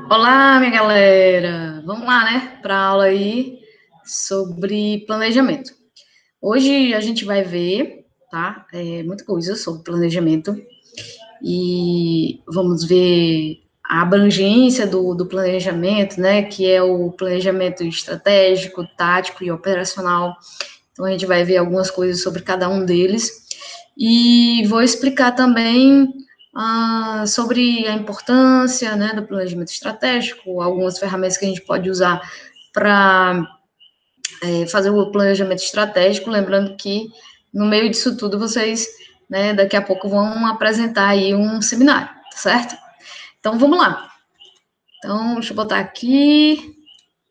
Olá, minha galera! Vamos lá, né, para a aula aí sobre planejamento. Hoje a gente vai ver, tá, muita coisa sobre planejamento e vamos ver a abrangência do planejamento, né, que é o planejamento estratégico, tático e operacional. Então a gente vai ver algumas coisas sobre cada um deles e vou explicar também sobre a importância, né, do planejamento estratégico, algumas ferramentas que a gente pode usar para fazer o planejamento estratégico, lembrando que no meio disso tudo vocês, né, daqui a pouco vão apresentar aí um seminário, tá certo? Então vamos lá. Então, deixa eu botar aqui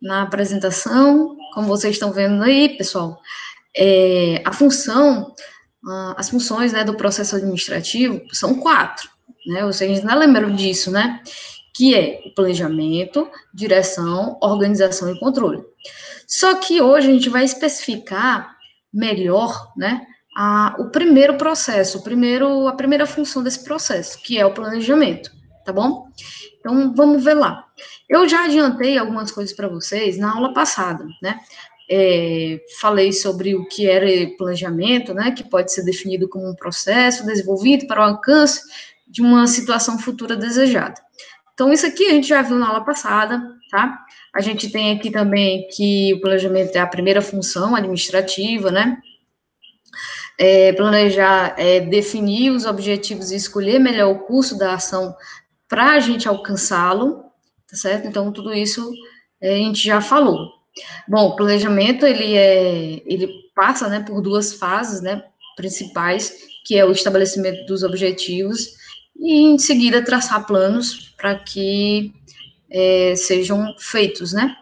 na apresentação, como vocês estão vendo aí, pessoal, as funções, né, do processo administrativo são 4, né, vocês não lembram disso, né, que é o planejamento, direção, organização e controle. Só que hoje a gente vai especificar melhor, né, o primeiro processo, a primeira função desse processo, que é o planejamento, tá bom? Então, vamos ver lá. Eu já adiantei algumas coisas para vocês na aula passada, né? Falei sobre o que era planejamento, né, que pode ser definido como um processo desenvolvido para o alcance de uma situação futura desejada. Então, isso aqui a gente já viu na aula passada, tá? A gente tem aqui também que o planejamento é a primeira função administrativa, né? Planejar é definir os objetivos e escolher melhor o curso da ação para a gente alcançá-lo, tá certo? Então, tudo isso a gente já falou. Bom, o planejamento, ele passa, né, por 2 fases, né, principais, que é o estabelecimento dos objetivos e, em seguida, traçar planos para que sejam feitos, né?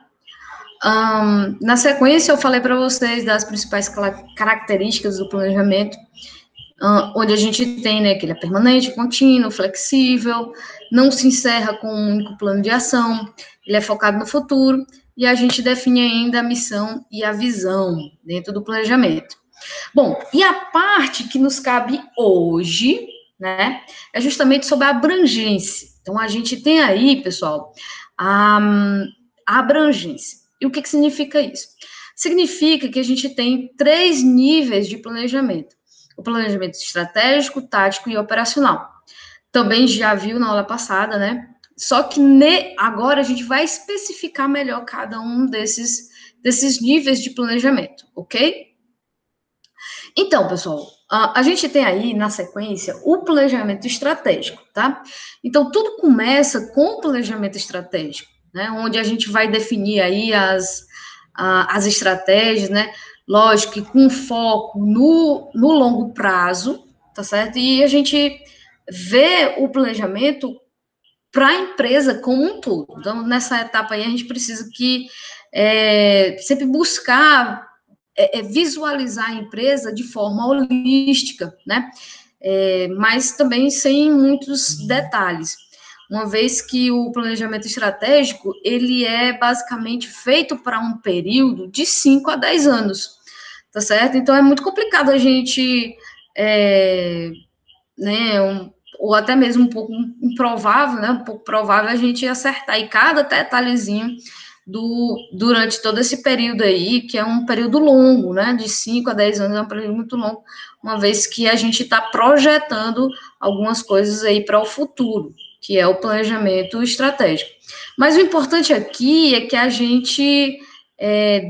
Na sequência, eu falei para vocês das principais características do planejamento, onde a gente tem, né, que ele é permanente, contínuo, flexível, não se encerra com um único plano de ação, ele é focado no futuro, e a gente define ainda a missão e a visão dentro do planejamento. Bom, e a parte que nos cabe hoje, né, é justamente sobre a abrangência. Então, a gente tem aí, pessoal, a abrangência. E o que significa isso? Significa que a gente tem 3 níveis de planejamento. O planejamento estratégico, tático e operacional. Também já viu na aula passada, né? Só que agora a gente vai especificar melhor cada um desses níveis de planejamento, ok? Então, pessoal, a gente tem aí, na sequência, o planejamento estratégico, tá? Então, tudo começa com o planejamento estratégico, né? Onde a gente vai definir aí as estratégias, né? Lógico que com foco no longo prazo, tá certo? E a gente vê o planejamento para a empresa como um todo. Então, nessa etapa aí, a gente precisa sempre buscar visualizar a empresa de forma holística, né? Mas também sem muitos detalhes, uma vez que o planejamento estratégico, ele é basicamente feito para um período de 5 a 10 anos, tá certo? Então, é muito complicado a gente, ou até mesmo um pouco improvável, né? Um pouco provável a gente acertar aí cada detalhezinho durante todo esse período aí, que é um período longo, né, de 5 a 10 anos, é um período muito longo, uma vez que a gente está projetando algumas coisas aí para o futuro, que é o planejamento estratégico. Mas o importante aqui é que a gente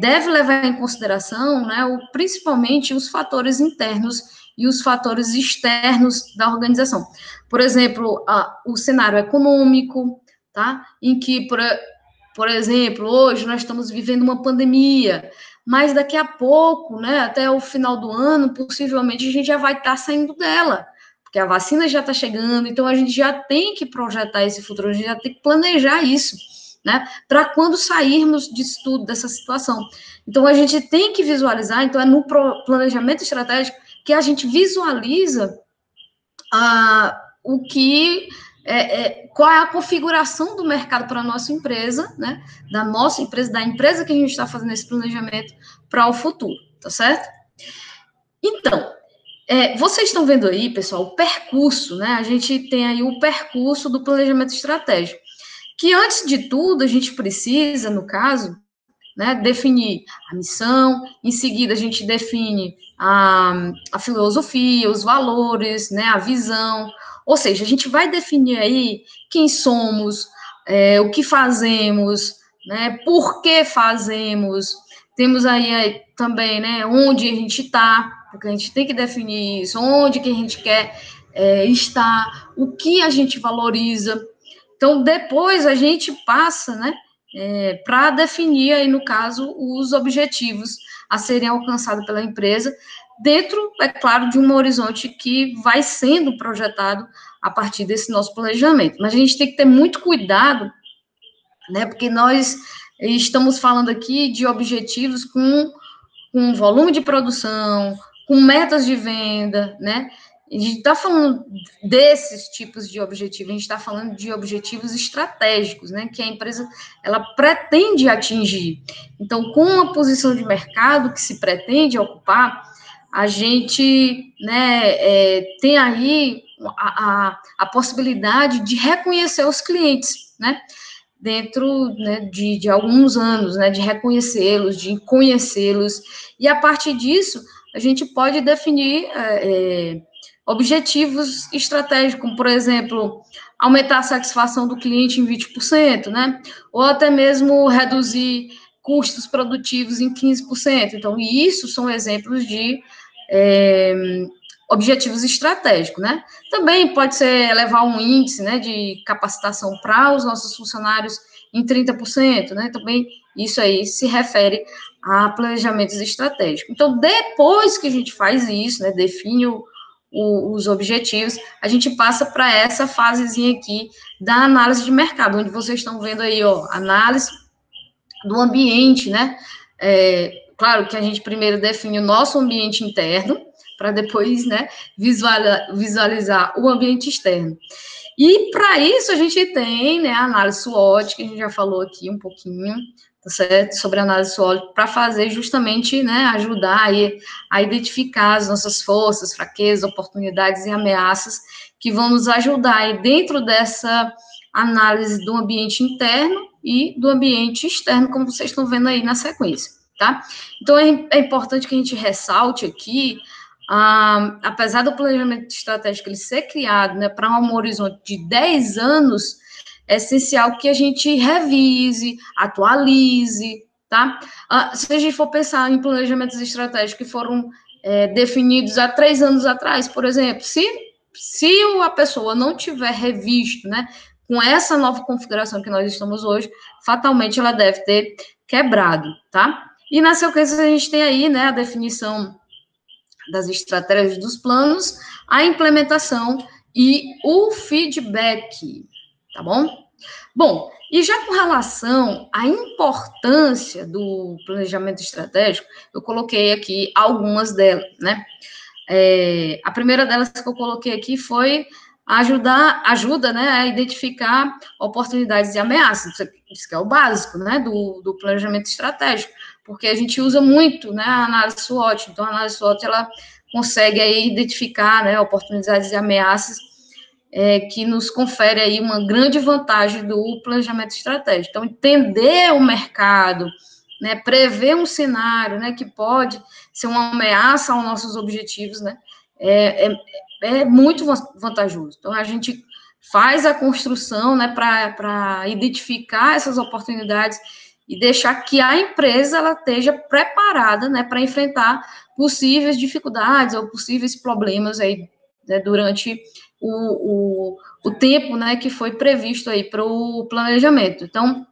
deve levar em consideração, né, principalmente os fatores internos e os fatores externos da organização. Por exemplo, o cenário econômico, tá, em que, por exemplo, hoje nós estamos vivendo uma pandemia, mas daqui a pouco, né, até o final do ano, possivelmente a gente já vai estar saindo dela, porque a vacina já está chegando, então a gente já tem que projetar esse futuro, a gente já tem que planejar isso, né, para quando sairmos disso tudo, dessa situação. Então a gente tem que visualizar, então é no planejamento estratégico que a gente visualiza qual é a configuração do mercado para a nossa empresa, né? Da nossa empresa, da empresa que a gente está fazendo esse planejamento para o futuro, tá certo? Então, Vocês estão vendo aí, pessoal, o percurso, né? A gente tem aí o percurso do planejamento estratégico, que antes de tudo a gente precisa, no caso, né, definir a missão, em seguida a gente define a filosofia, os valores, né, a visão, ou seja, a gente vai definir aí quem somos, o que fazemos, né, por que fazemos, temos aí também, né, onde a gente está, porque a gente tem que definir isso, onde que a gente quer estar, o que a gente valoriza. Então, depois a gente passa, né, para definir aí, no caso, os objetivos a serem alcançados pela empresa, dentro, é claro, de um horizonte que vai sendo projetado a partir desse nosso planejamento. Mas a gente tem que ter muito cuidado, né, porque nós estamos falando aqui de objetivos com volume de produção, com metas de venda, né? A gente está falando desses tipos de objetivos, a gente está falando de objetivos estratégicos, né? Que a empresa ela pretende atingir. Então, com a posição de mercado que se pretende ocupar, a gente, né, tem aí a possibilidade de reconhecer os clientes, né? Dentro, né, de alguns anos, né, de reconhecê-los, de conhecê-los, e a partir disso, a gente pode definir objetivos estratégicos, como, por exemplo, aumentar a satisfação do cliente em 20%, né, ou até mesmo reduzir custos produtivos em 15%. Então, isso são exemplos de objetivos estratégicos, né? Também pode ser elevar um índice, né, de capacitação para os nossos funcionários em 30%, né? Também isso aí se refere a planejamentos estratégicos. Então, depois que a gente faz isso, né, define os objetivos, a gente passa para essa fasezinha aqui da análise de mercado, onde vocês estão vendo aí, ó, análise do ambiente, né? Claro que a gente primeiro define o nosso ambiente interno, para depois, né, visualizar o ambiente externo. E para isso a gente tem, né, a análise SWOT, que a gente já falou aqui um pouquinho, tá certo? Sobre a análise SWOT, para fazer justamente, né, ajudar aí a identificar as nossas forças, fraquezas, oportunidades e ameaças que vão nos ajudar aí dentro dessa análise do ambiente interno e do ambiente externo, como vocês estão vendo aí na sequência, tá? Então, é importante que a gente ressalte aqui, apesar do planejamento estratégico ele ser criado, né, para um horizonte de 10 anos, é essencial que a gente revise, atualize, tá? Se a gente for pensar em planejamentos estratégicos que foram definidos há 3 anos atrás, por exemplo, se a pessoa não tiver revisto, né, com essa nova configuração que nós estamos hoje, fatalmente ela deve ter quebrado, tá? E na sequência a gente tem aí, né, a definição das estratégias dos planos, a implementação e o feedback, tá bom? Bom, e já com relação à importância do planejamento estratégico, eu coloquei aqui algumas delas, né? A primeira delas que eu coloquei aqui foi ajuda, né, a identificar oportunidades e ameaças, isso que é o básico, né, do planejamento estratégico, porque a gente usa muito, né, a análise SWOT, então a análise SWOT, ela consegue aí identificar, né, oportunidades e ameaças que nos confere aí uma grande vantagem do planejamento estratégico. Então, entender o mercado, né, prever um cenário, né, que pode ser uma ameaça aos nossos objetivos, né, é muito vantajoso. Então, a gente faz a construção, né, para identificar essas oportunidades e deixar que a empresa ela esteja preparada, né, para enfrentar possíveis dificuldades ou possíveis problemas aí, né, durante o tempo, né, que foi previsto aí para o planejamento. Então,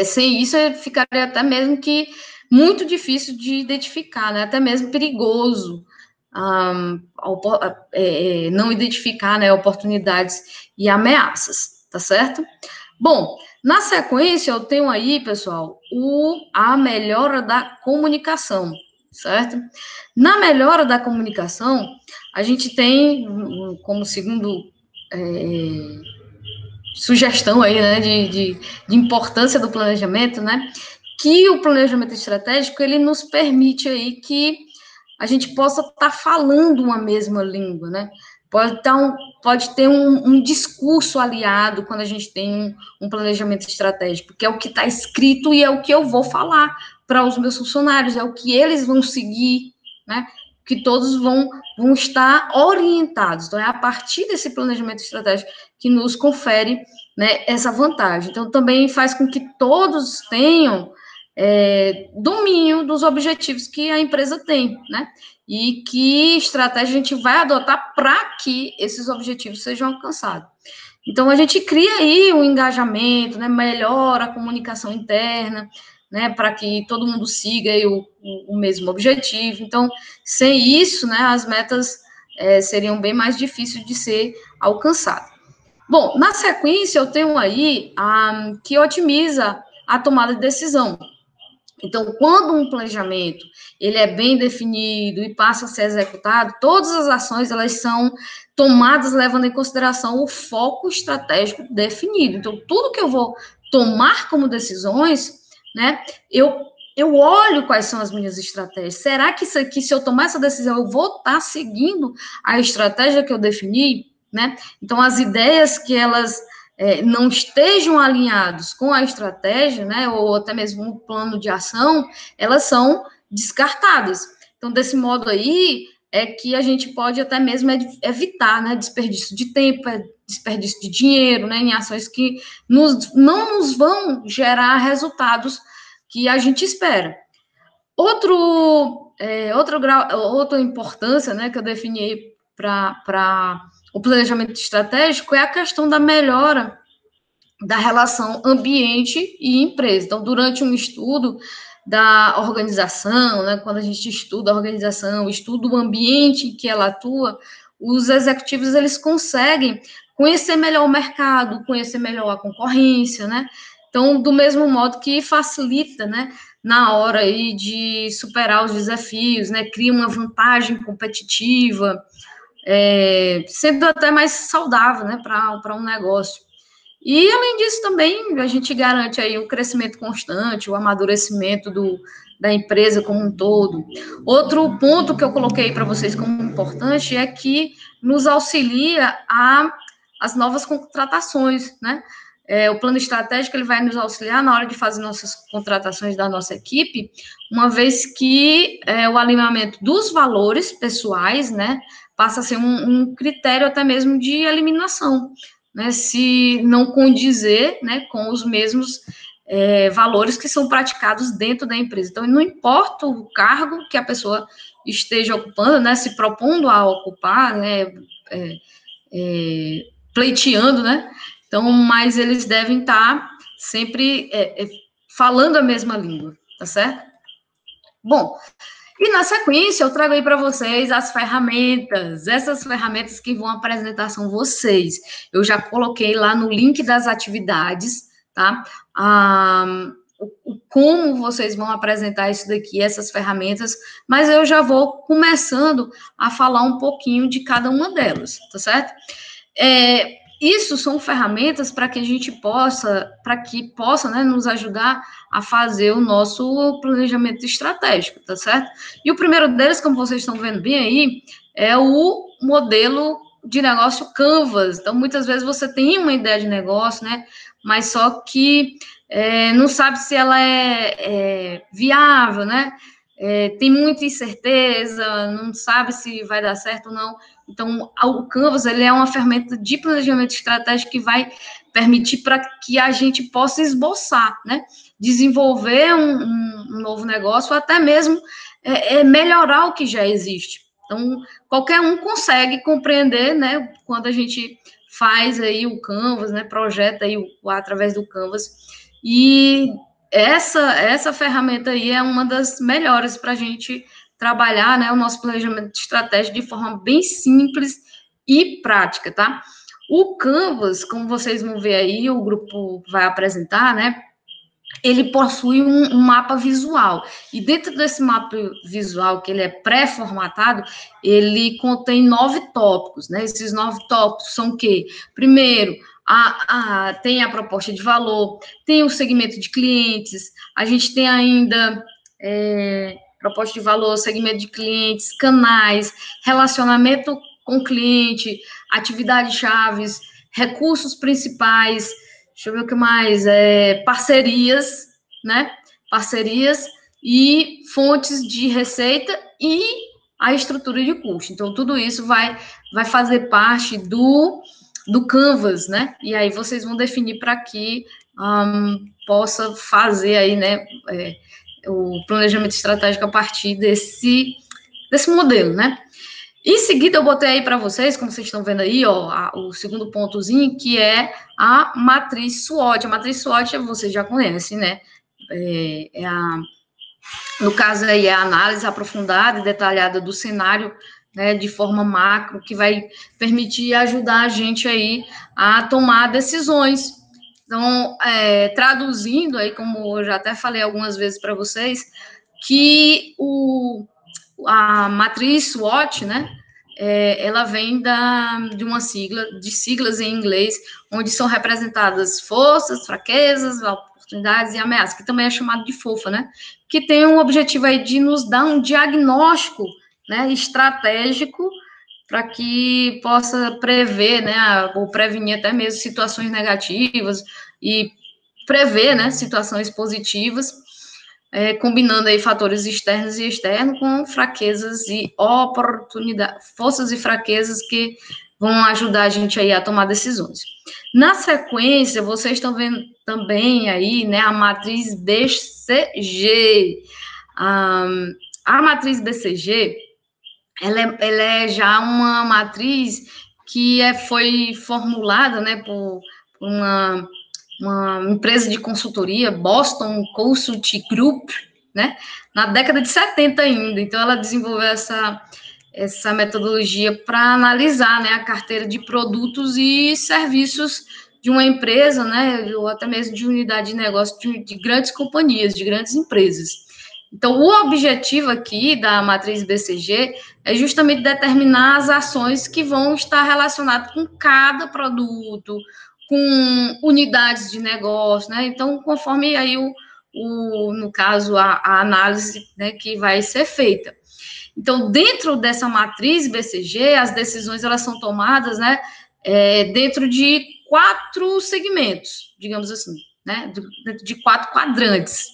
sem isso, ficaria até mesmo que muito difícil de identificar, né, até mesmo perigoso, não identificar, né, oportunidades e ameaças, tá certo? Bom, na sequência, eu tenho aí, pessoal, a melhora da comunicação, certo? Na melhora da comunicação, a gente tem, como segundo sugestão aí, né, de importância do planejamento, né, que o planejamento estratégico, ele nos permite aí que a gente possa estar falando uma mesma língua, né? Pode ter um discurso aliado quando a gente tem um planejamento estratégico, que é o que está escrito e é o que eu vou falar para os meus funcionários, é o que eles vão seguir, né? Que todos vão estar orientados. Então, é a partir desse planejamento estratégico que nos confere, né, essa vantagem. Então, também faz com que todos tenham domínio dos objetivos que a empresa tem, né? E que estratégia a gente vai adotar para que esses objetivos sejam alcançados. Então, a gente cria aí um engajamento, né? Melhora a comunicação interna, né? Para que todo mundo siga aí o mesmo objetivo. Então, sem isso, né? As metas seriam bem mais difíceis de ser alcançadas. Bom, na sequência, eu tenho aí que otimiza a tomada de decisão. Então, quando um planejamento ele é bem definido e passa a ser executado, todas as ações elas são tomadas levando em consideração o foco estratégico definido. Então, tudo que eu vou tomar como decisões, né, eu olho quais são as minhas estratégias. Será que isso aqui, se eu tomar essa decisão, eu vou estar seguindo a estratégia que eu defini, né? Então, as ideias que elas não estejam alinhados com a estratégia, né, ou até mesmo o plano de ação, elas são descartadas. Então, desse modo aí, é que a gente pode até mesmo evitar, né, desperdício de tempo, desperdício de dinheiro, né, em ações que não nos vão gerar resultados que a gente espera. Outra importância, né, que eu defini para o planejamento estratégico é a questão da melhora da relação ambiente e empresa. Então, durante um estudo da organização, né, quando a gente estuda a organização, estuda o ambiente em que ela atua, os executivos eles conseguem conhecer melhor o mercado, conhecer melhor a concorrência, né? Então, do mesmo modo que facilita, né, na hora aí de superar os desafios, né, cria uma vantagem competitiva, sendo até mais saudável, né, para um negócio. E, além disso, também a gente garante aí o crescimento constante, o amadurecimento da empresa como um todo. Outro ponto que eu coloquei para vocês como importante é que nos auxilia as novas contratações, né? O plano estratégico ele vai nos auxiliar na hora de fazer nossas contratações da nossa equipe, uma vez que o alinhamento dos valores pessoais, né, passa a ser um critério até mesmo de eliminação, né, se não condizer, né, com os mesmos valores que são praticados dentro da empresa. Então, não importa o cargo que a pessoa esteja ocupando, né, se propondo a ocupar, né, pleiteando, né, então, mas eles devem estar sempre falando a mesma língua, tá certo? Bom, e na sequência, eu trago aí para vocês as ferramentas, essas ferramentas que vão apresentar são vocês. Eu já coloquei lá no link das atividades, tá? Como vocês vão apresentar isso daqui, essas ferramentas, mas eu já vou começando a falar um pouquinho de cada uma delas, tá certo? Isso são ferramentas para que a gente possa, né, nos ajudar a fazer o nosso planejamento estratégico, tá certo? E o primeiro deles, como vocês estão vendo bem aí, é o modelo de negócio Canvas. Então, muitas vezes você tem uma ideia de negócio, né, mas só que não sabe se ela é viável, né? Tem muita incerteza, não sabe se vai dar certo ou não. Então, o Canvas ele é uma ferramenta de planejamento estratégico que vai permitir para que a gente possa esboçar, né? Desenvolver um novo negócio, ou até mesmo melhorar o que já existe. Então, qualquer um consegue compreender, né? Quando a gente faz aí o Canvas, né? Projeta aí através do Canvas. E essa ferramenta aí é uma das melhores para a gente trabalhar, né, o nosso planejamento estratégico de forma bem simples e prática, tá? O Canvas, como vocês vão ver aí, o grupo vai apresentar, né, ele possui um mapa visual, e dentro desse mapa visual, que ele é pré-formatado, ele contém 9 tópicos, né, esses 9 tópicos são o quê? Primeiro, tem a proposta de valor, tem o segmento de clientes, a gente tem ainda proposta de valor, segmento de clientes, canais, relacionamento com o cliente, atividades chaves, recursos principais, deixa eu ver o que mais, parcerias, né? Parcerias e fontes de receita e a estrutura de custo. Então, tudo isso vai fazer parte do Canvas, né? E aí vocês vão definir para que possa fazer aí, né, o planejamento estratégico a partir desse modelo, né? Em seguida, eu botei aí para vocês, como vocês estão vendo aí, ó, o segundo pontozinho, que é a matriz SWOT. A matriz SWOT vocês já conhecem, né? No caso aí, é a análise aprofundada e detalhada do cenário, né, de forma macro, que vai permitir ajudar a gente aí a tomar decisões. Então, traduzindo aí, como eu já até falei algumas vezes para vocês, que a matriz SWOT, né, ela vem de uma de siglas em inglês, onde são representadas forças, fraquezas, oportunidades e ameaças, que também é chamado de FOFA, né, que tem um objetivo aí de nos dar um diagnóstico, né, estratégico, para que possa prever, né, ou prevenir até mesmo situações negativas e prever, né, situações positivas, combinando aí fatores externos e externos com fraquezas e oportunidades, forças e fraquezas que vão ajudar a gente aí a tomar decisões. Na sequência, vocês estão vendo também aí, né, a matriz BCG. A matriz BCG, ela é já uma matriz que foi formulada, né, por uma empresa de consultoria, Boston Consulting Group, né, na década de 70 ainda. Então, ela desenvolveu essa metodologia para analisar, né, a carteira de produtos e serviços de uma empresa, né, ou até mesmo de unidade de negócio de grandes companhias, de grandes empresas. Então, o objetivo aqui da matriz BCG é justamente determinar as ações que vão estar relacionadas com cada produto, com unidades de negócio, né? Então, conforme aí no caso, a análise, né, que vai ser feita. Então, dentro dessa matriz BCG, as decisões, elas são tomadas, né, dentro de 4 segmentos, digamos assim, né, dentro de 4 quadrantes.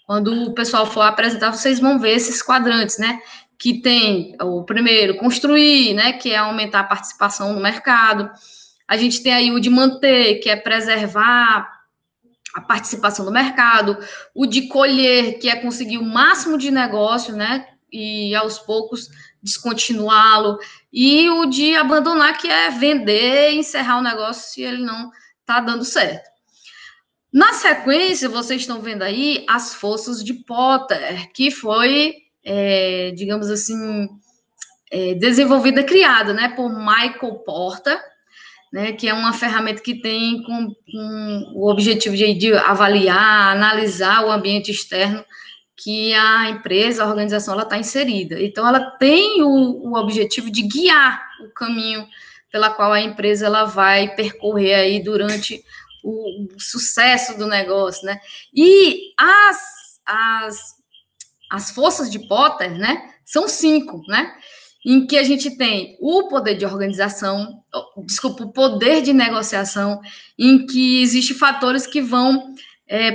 Quando o pessoal for apresentar, vocês vão ver esses quadrantes, né, que tem o primeiro, construir, né, que é aumentar a participação no mercado. A gente tem aí o de manter, que é preservar a participação no mercado, o de colher, que é conseguir o máximo de negócio, né, e aos poucos descontinuá-lo, e o de abandonar, que é vender e encerrar o negócio se ele não está dando certo. Na sequência, vocês estão vendo aí as forças de Potter, que foi, digamos assim, desenvolvida, criada, né, por Michael Porter, né, que é uma ferramenta que tem com o objetivo de avaliar, analisar o ambiente externo que a empresa, a organização, ela está inserida. Então, ela tem o objetivo de guiar o caminho pela qual a empresa ela vai percorrer aí durante o sucesso do negócio, né? E as forças de Potter, né, são 5, né? Em que a gente tem o poder de organização, o poder de negociação, em que existem fatores que vão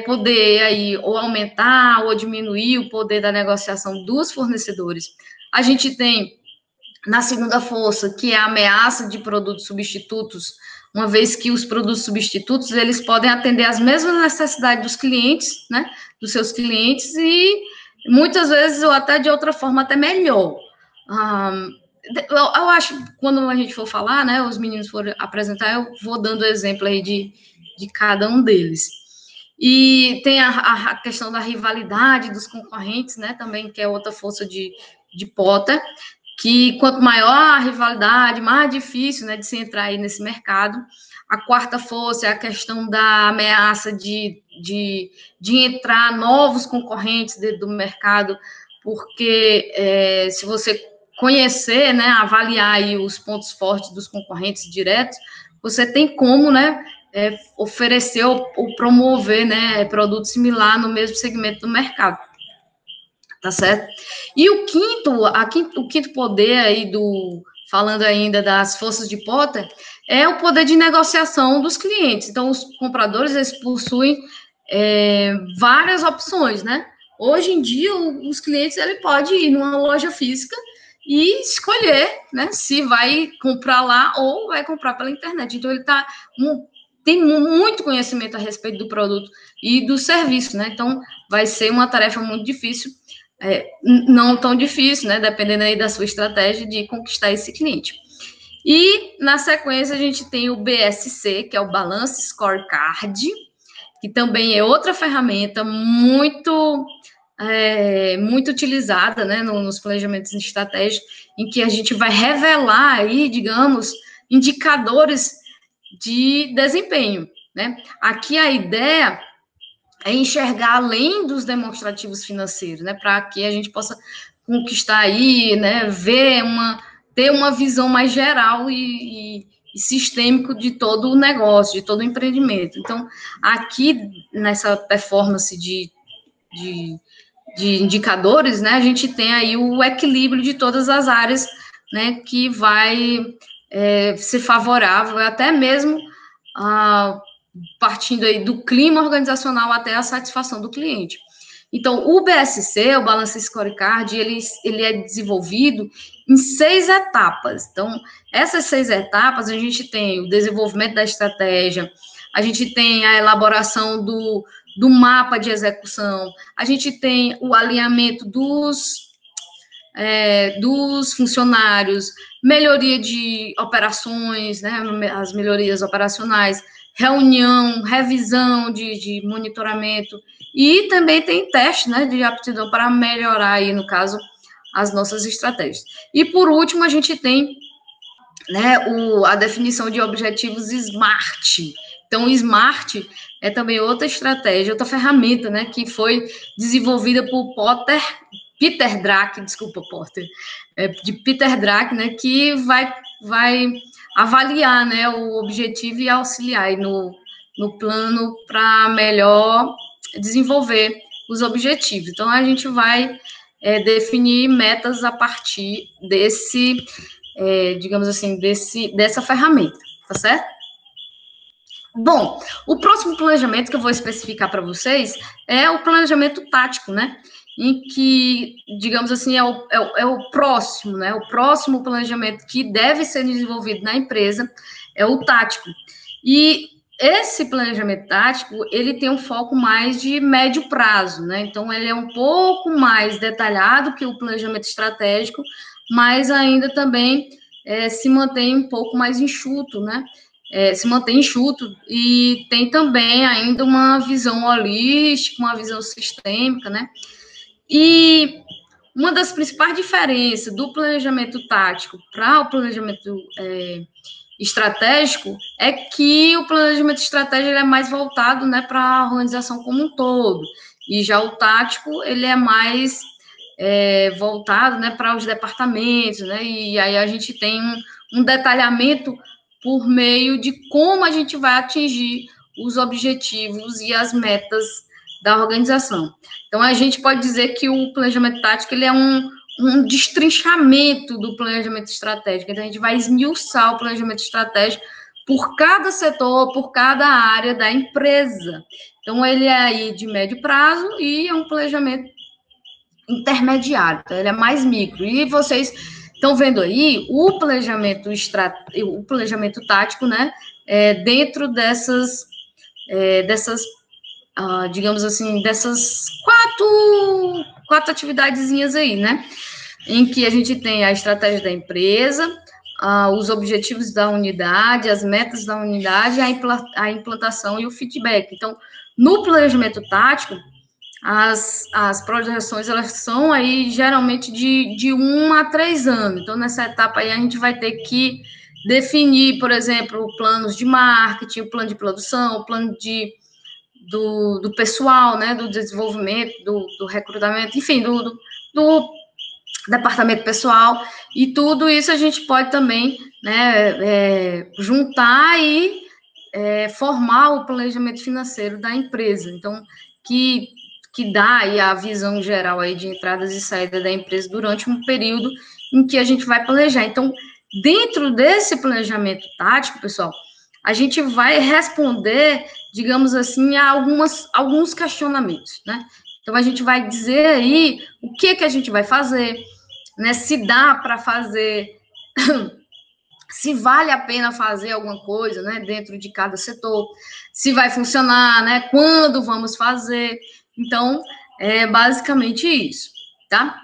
poder aí ou aumentar ou diminuir o poder da negociação dos fornecedores. A gente tem, na segunda força, que é a ameaça de produtos substitutos, uma vez que os produtos substitutos, eles podem atender às mesmas necessidades dos clientes, né, dos seus clientes, e muitas vezes, ou até de outra forma, até melhor. Eu acho que quando a gente for falar, né, os meninos forem apresentar, eu vou dando exemplo aí de cada um deles. E tem a questão da rivalidade dos concorrentes, né, também, que é outra força de Potter, que quanto maior a rivalidade, mais difícil, né, de se entrar aí nesse mercado. A quarta força é a questão da ameaça de entrar novos concorrentes dentro do mercado, porque se você conhecer, né, avaliar aí os pontos fortes dos concorrentes diretos, você tem como, né, oferecer ou promover, né, produto similar no mesmo segmento do mercado. tá certo? E o quinto poder aí falando ainda das forças de Potter, é o poder de negociação dos clientes. Então, os compradores, eles possuem várias opções, né? Hoje em dia, os clientes, ele pode ir numa loja física e escolher, né, se vai comprar lá ou vai comprar pela internet. Então, ele tem muito conhecimento a respeito do produto e do serviço, né? Então, vai ser uma tarefa muito difícil, não tão difícil, né? Dependendo aí da sua estratégia de conquistar esse cliente. E, na sequência, a gente tem o BSC, que é o Balance Scorecard, que também é outra ferramenta muito utilizada, né, nos planejamentos estratégicos, em que a gente vai revelar aí, digamos, indicadores de desempenho, né? Aqui a ideia é enxergar além dos demonstrativos financeiros, né, para que a gente possa conquistar aí, né, ter uma visão mais geral e sistêmico de todo o negócio, de todo o empreendimento. Então, aqui nessa performance de indicadores, né, a gente tem aí o equilíbrio de todas as áreas, né, que vai ser favorável, até mesmo partindo aí do clima organizacional até a satisfação do cliente. Então, o BSC, o Balance Scorecard, ele é desenvolvido em 6 etapas. Então, essas 6 etapas, a gente tem o desenvolvimento da estratégia, a gente tem a elaboração do mapa de execução, a gente tem o alinhamento dos funcionários, melhoria de operações, né, as melhorias operacionais, reunião, revisão de monitoramento, e também tem teste, né, de aptidão para melhorar aí, no caso, as nossas estratégias. E, por último, a gente tem, né, a definição de objetivos SMART. Então, o SMART é também outra estratégia, outra ferramenta, né, que foi desenvolvida por Peter Drucker, de Peter Drucker, né, que vai avaliar, né, o objetivo e auxiliar aí no plano para melhor desenvolver os objetivos. Então, a gente vai definir metas a partir digamos assim, dessa ferramenta, tá certo? Bom, o próximo planejamento que eu vou especificar para vocês é o planejamento tático, né? Em que, digamos assim, é o próximo, né? O próximo planejamento que deve ser desenvolvido na empresa é o tático. E esse planejamento tático, ele tem um foco mais de médio prazo, né? Então, ele é um pouco mais detalhado que o planejamento estratégico, mas ainda também se mantém um pouco mais enxuto, né? Se mantém enxuto e tem também ainda uma visão holística, uma visão sistêmica, né? E uma das principais diferenças do planejamento tático para o planejamento estratégico é que o planejamento estratégico é mais voltado, né, para a organização como um todo, e já o tático ele é mais voltado, né, para os departamentos, né, e aí a gente tem um detalhamento por meio de como a gente vai atingir os objetivos e as metas da organização. Então, a gente pode dizer que o planejamento tático ele é um destrinchamento do planejamento estratégico. Então, a gente vai esmiuçar o planejamento estratégico por cada setor, por cada área da empresa. Então, ele é aí de médio prazo e é um planejamento intermediário, então ele é mais micro. E vocês estão vendo aí o planejamento tático, né, dentro dessas, digamos assim, dessas quatro atividadezinhas aí, né, em que a gente tem a estratégia da empresa, os objetivos da unidade, as metas da unidade, a implantação e o feedback. Então, no planejamento tático, as projeções, elas são aí geralmente de 1 a 3 anos. Então, nessa etapa aí, a gente vai ter que definir, por exemplo, planos de marketing, o plano de produção, o plano do pessoal, né, do desenvolvimento, do recrutamento, enfim, do departamento pessoal, e tudo isso a gente pode também, né, juntar e formar o planejamento financeiro da empresa. Então, que que dá aí a visão geral aí de entradas e saídas da empresa durante um período em que a gente vai planejar. Então, dentro desse planejamento tático, pessoal, a gente vai responder, digamos assim, a alguns questionamentos, né? Então, a gente vai dizer aí o que a gente vai fazer, né? Se dá para fazer, se vale a pena fazer alguma coisa, né? Dentro de cada setor, se vai funcionar, né? Quando vamos fazer. Então, é basicamente isso, tá?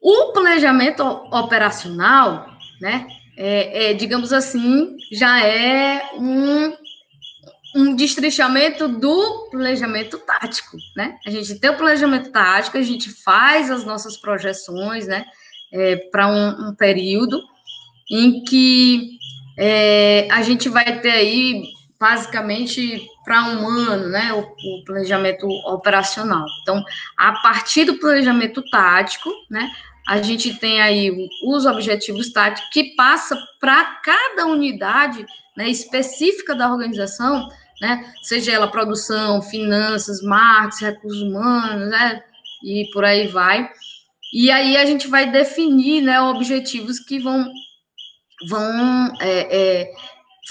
O planejamento operacional, né? Digamos assim, já é um destrinchamento do planejamento tático, né? A gente tem o planejamento tático, a gente faz as nossas projeções, né? Para um período em que a gente vai ter aí, basicamente, para um ano, né? O planejamento operacional. Então, a partir do planejamento tático, né? A gente tem aí os objetivos táticos que passa para cada unidade, né, específica da organização, né, seja ela produção, finanças, marketing, recursos humanos, né, e por aí vai. E aí a gente vai definir, né, objetivos que vão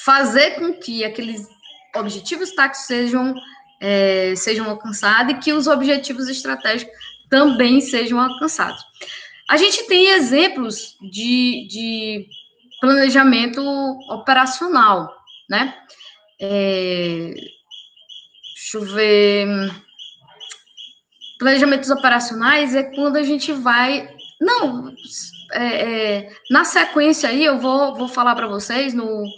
fazer com que aqueles objetivos táticos sejam alcançados e que os objetivos estratégicos também sejam alcançados. A gente tem exemplos de planejamento operacional, né? Deixa eu ver. Planejamentos operacionais é quando a gente vai. Não, na sequência aí, eu vou falar para vocês no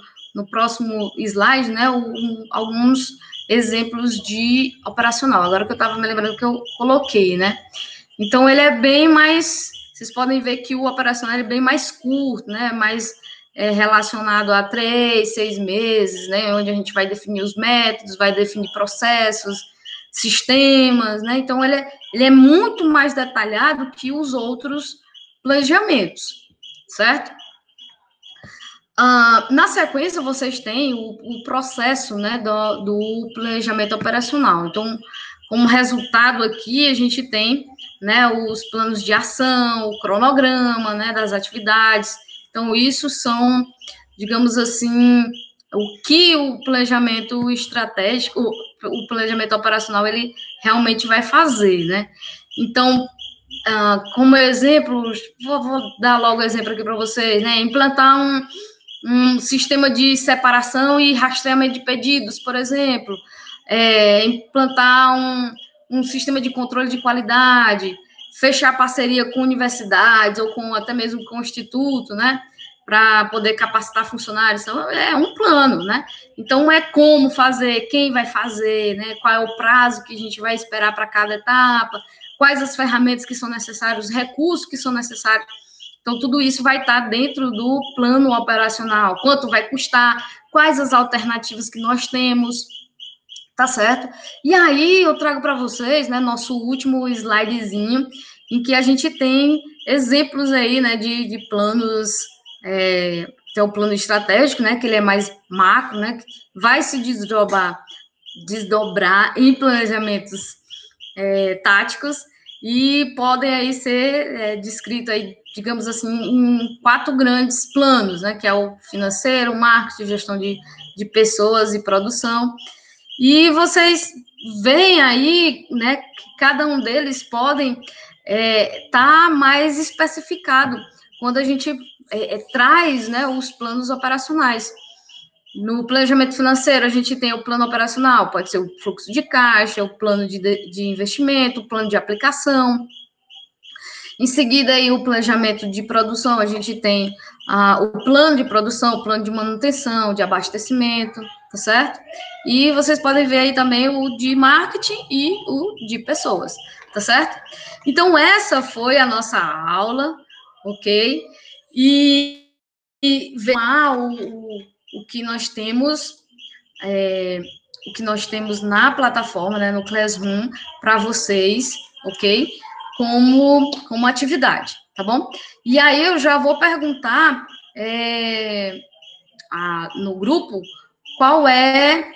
próximo slide, né? Alguns exemplos de operacional. Agora que eu estava me lembrando que eu coloquei, né? Então, ele é bem mais. Vocês podem ver que o operacional é bem mais curto, né? Mais relacionado a 3, 6 meses, né? Onde a gente vai definir os métodos, vai definir processos, sistemas, né? Então, ele é muito mais detalhado que os outros planejamentos, certo? Na sequência, vocês têm o processo, né, do planejamento operacional. Então, como resultado aqui, a gente tem, né, os planos de ação, o cronograma, né, das atividades. Então, isso são, digamos assim, o que o planejamento estratégico, o planejamento operacional, ele realmente vai fazer, né? Então, como exemplo, vou dar logo exemplo aqui para vocês, né? Implantar um sistema de separação e rastreamento de pedidos, por exemplo, implantar um sistema de controle de qualidade, fechar parceria com universidades ou com até mesmo com o instituto, né, para poder capacitar funcionários. Então, é um plano, né? Então, é como fazer, quem vai fazer, né? Qual é o prazo que a gente vai esperar para cada etapa, quais as ferramentas que são necessárias, os recursos que são necessários. Então, tudo isso vai estar dentro do plano operacional. Quanto vai custar, quais as alternativas que nós temos, tá certo? E aí, eu trago para vocês, né, nosso último slidezinho, em que a gente tem exemplos aí, né, de planos, que é o plano estratégico, né, que ele é mais macro, né, que vai se desdobrar em planejamentos táticos, e podem aí ser descritos aí, digamos assim, em 4 grandes planos, né, que é o financeiro, marketing, gestão de pessoas e produção. E vocês veem aí, né, que cada um deles podem tá mais especificado quando a gente traz, né, os planos operacionais. No planejamento financeiro, a gente tem o plano operacional, pode ser o fluxo de caixa, o plano de investimento, o plano de aplicação. Em seguida, aí, o planejamento de produção, a gente tem o plano de produção, o plano de manutenção, de abastecimento, tá certo? E vocês podem ver aí também o de marketing e o de pessoas, tá certo? Então, essa foi a nossa aula, ok? E ver lá o que nós temos, o que nós temos na plataforma, né, no Classroom, para vocês, ok? Como atividade, tá bom? E aí eu já vou perguntar no grupo qual é